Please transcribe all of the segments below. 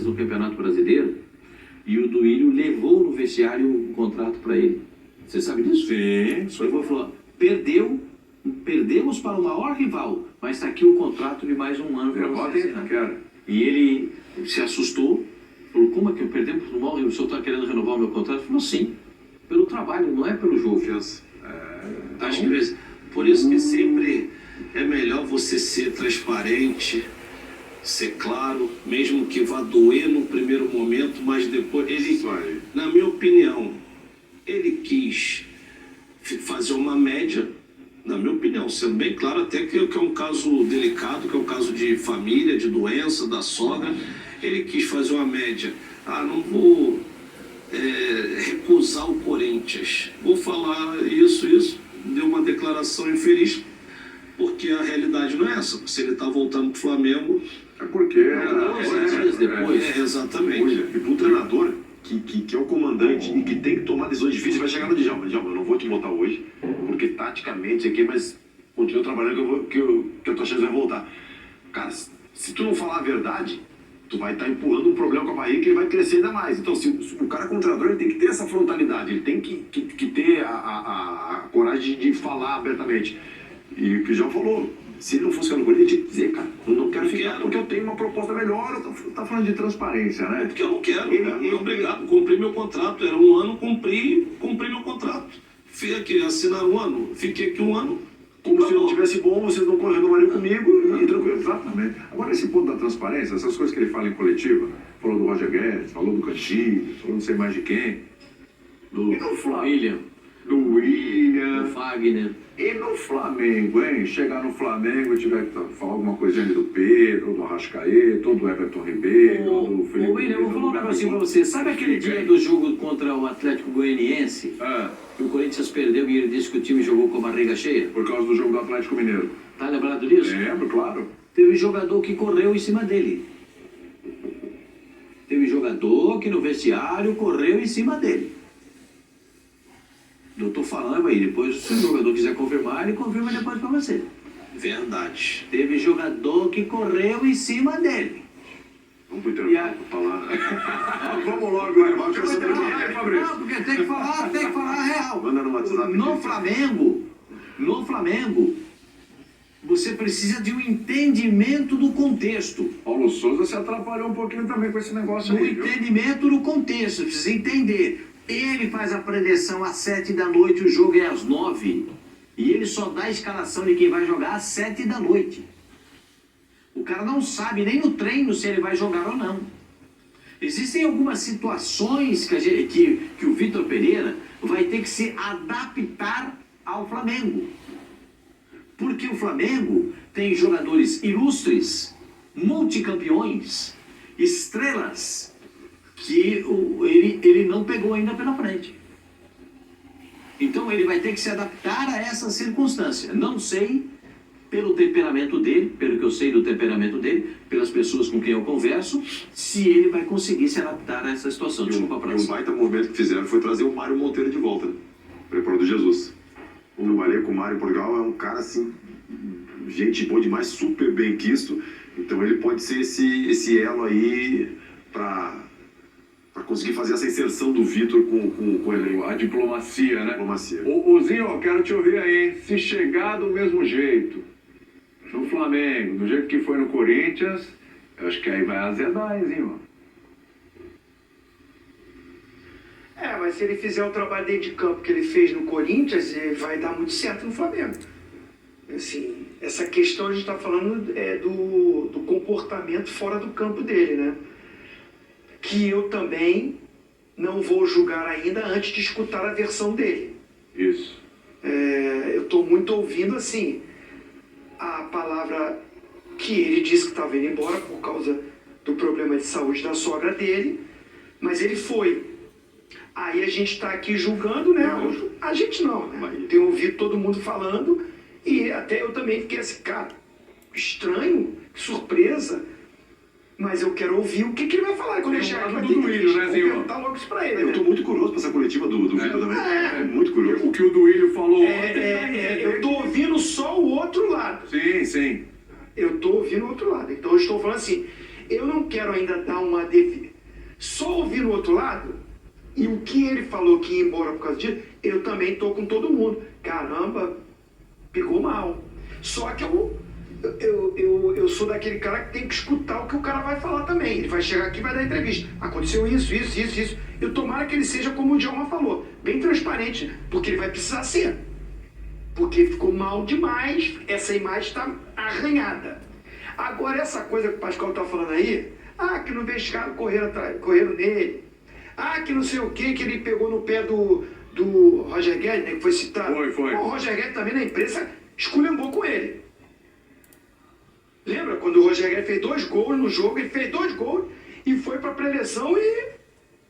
no Campeonato Brasileiro e o Duílio levou no vestiário um contrato para ele. Você sabe disso? Sim. Levou e falou, perdemos para o maior rival, mas está aqui o contrato de mais um ano para você assinar. Quero. E ele se assustou, falou, como é que eu perdemos para o maior rival? O senhor está querendo renovar o meu contrato? Ele falou, sim, pelo trabalho, não é pelo jogo. Acho que por isso que sempre é melhor você ser transparente, ser claro, mesmo que vá doer no primeiro momento, mas depois ele, na minha opinião, ele quis fazer uma média, na minha opinião, sendo bem claro até que é um caso delicado, que é um caso de família, de doença, da sogra. Ele quis fazer uma média. Não vou recusar o Corinthians. Vou falar isso. Deu uma declaração infeliz, porque a realidade não é essa. Se ele está voltando para o Flamengo... É porque... dias depois. Exatamente. E para um treinador que é o comandante e que tem que tomar decisões difíceis, vai chegar no Djalma, eu não vou te botar hoje, porque taticamente aqui, mas continua trabalhando que a tua chance vai voltar. Cara, se tu não falar a verdade, tu vai estar empurrando um problema com a barriga que ele vai crescer ainda mais. Então, se o cara como treinador, ele tem que ter essa frontalidade, ele tem que ter a coragem de falar abertamente. E o que o João falou, se ele não fosse no Corinthians, ele tinha que dizer, cara, eu não quero ficar porque eu tenho uma proposta melhor. Tá falando de transparência, né? Porque eu não quero, obrigado, cumpri meu contrato, era um ano, cumpri meu contrato. Fui aqui, assinar um ano, fiquei aqui um ano. Como se não tivesse bom, vocês não renovariam comigo e tranquilo. Exatamente. Agora, esse ponto da transparência, essas coisas que ele fala em coletiva, falou do Roger Guedes, falou do Cantinho, falou não sei mais de quem, Do e no Flamengo, William, do William, do Fagner. e no Flamengo, hein? Chegar no Flamengo e tiver que falar alguma coisinha ali do Pedro, do Arrascaeta, ou do Everton Ribeiro, ou do Felipe. Ô William, eu vou falar um negocinho pra você. Sabe aquele dia do jogo contra o Atlético Goianiense? Que o Corinthians perdeu e ele disse que o time jogou com a barriga cheia? Por causa do jogo do Atlético Mineiro. Tá lembrado disso? Lembro, claro. Teve jogador que correu em cima dele. Teve jogador que no vestiário correu em cima dele. Eu tô falando aí, depois se o jogador quiser confirmar, ele confirma depois pra você. Verdade. Teve jogador que correu em cima dele. Vamos pro intervalo pra falar. Vamos logo, né? Vamos Não, porque tem que falar a real. Manda no WhatsApp. No Flamengo, você precisa de um entendimento do contexto. Paulo Souza se atrapalhou um pouquinho também com esse negócio No aí, viu? entendimento do contexto, precisa entender. Ele faz a preleção às 7 da noite, o jogo é às 9. E ele só dá a escalação de quem vai jogar às 7 da noite. O cara não sabe nem no treino se ele vai jogar ou não. Existem algumas situações que o Vitor Pereira vai ter que se adaptar ao Flamengo. Porque o Flamengo tem jogadores ilustres, multicampeões, estrelas, que ele não pegou ainda pela frente. Então ele vai ter que se adaptar a essa circunstância. Não sei, pelo temperamento dele, pelo que eu sei do temperamento dele, pelas pessoas com quem eu converso, se ele vai conseguir se adaptar a essa situação. Desculpa, E um baita movimento que fizeram foi trazer o Mário Monteiro de volta, preparador do Jesus. Eu trabalhei com o Mário em Portugal, é um cara assim, gente boa demais, super bem quisto. Então ele pode ser esse elo aí para conseguir fazer essa inserção do Vitor com ele. A diplomacia, né? Diplomacia. Ô Zinho, eu quero te ouvir aí, hein? Se chegar do mesmo jeito no Flamengo, do jeito que foi no Corinthians, eu acho que aí vai azedar, hein, Zinho? Mas se ele fizer o trabalho dentro de campo que ele fez no Corinthians, ele vai dar muito certo no Flamengo. Assim, essa questão a gente está falando do comportamento fora do campo dele, né? Que eu também não vou julgar ainda antes de escutar a versão dele. Isso. Eu estou muito ouvindo, assim, a palavra que ele disse que estava indo embora por causa do problema de saúde da sogra dele, mas ele foi. Aí a gente está aqui julgando, né? A gente não, né? Tem ouvido todo mundo falando e até eu também fiquei assim, cara, estranho, surpresa. Mas eu quero ouvir o que ele vai falar. Quando ele chegar aqui, vai ter que perguntar logo isso pra ele. Eu tô muito curioso pra essa coletiva do Vitor também. Muito curioso. O que o Duílio falou eu tô ouvindo só o outro lado. Sim. Eu tô ouvindo o outro lado. Então eu estou falando assim, Eu não quero ainda dar uma definição. Só ouvir o outro lado, e o que ele falou que ia embora por causa disso, eu também tô com todo mundo. Caramba, pegou mal. Só que eu sou daquele cara que tem que escutar o que o cara vai falar também. Ele vai chegar aqui e vai dar entrevista. Aconteceu isso. Eu tomara que ele seja como o Djalma falou, bem transparente, porque ele vai precisar ser. Porque ficou mal demais, essa imagem está arranhada. Agora, essa coisa que o Pascoal está falando aí, que no vestiário correram nele, que não sei o que ele pegou no pé do Roger Guedes, né, que foi citado. Foi. O Roger Guedes também na imprensa esculhambou com ele. Lembra quando o Roger Guedes fez 2 gols no jogo, ele fez 2 gols e foi para a preleção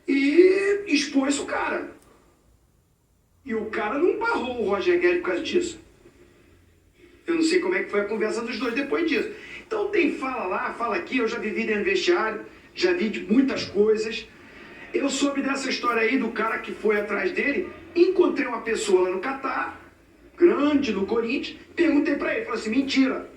e expôs o cara. E o cara não barrou o Roger Guedes por causa disso. Eu não sei como é que foi a conversa dos dois depois disso. Então tem fala lá, fala aqui, eu já vivi dentro do vestiário, já vi de muitas coisas. Eu soube dessa história aí do cara que foi atrás dele, encontrei uma pessoa lá no Catar, grande, no Corinthians, perguntei pra ele, falei assim, mentira,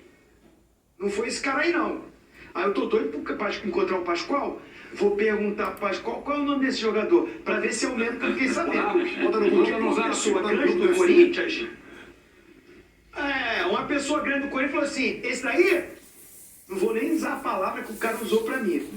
não foi esse cara aí não. Aí eu tô doido pra encontrar o Pascoal, vou perguntar pro Pascoal qual é o nome desse jogador, pra ver se é o mesmo que eu fiquei sabendo. Porque uma pessoa grande do Corinthians, uma pessoa grande do Corinthians falou assim, esse daí, não vou nem usar a palavra que o cara usou pra mim.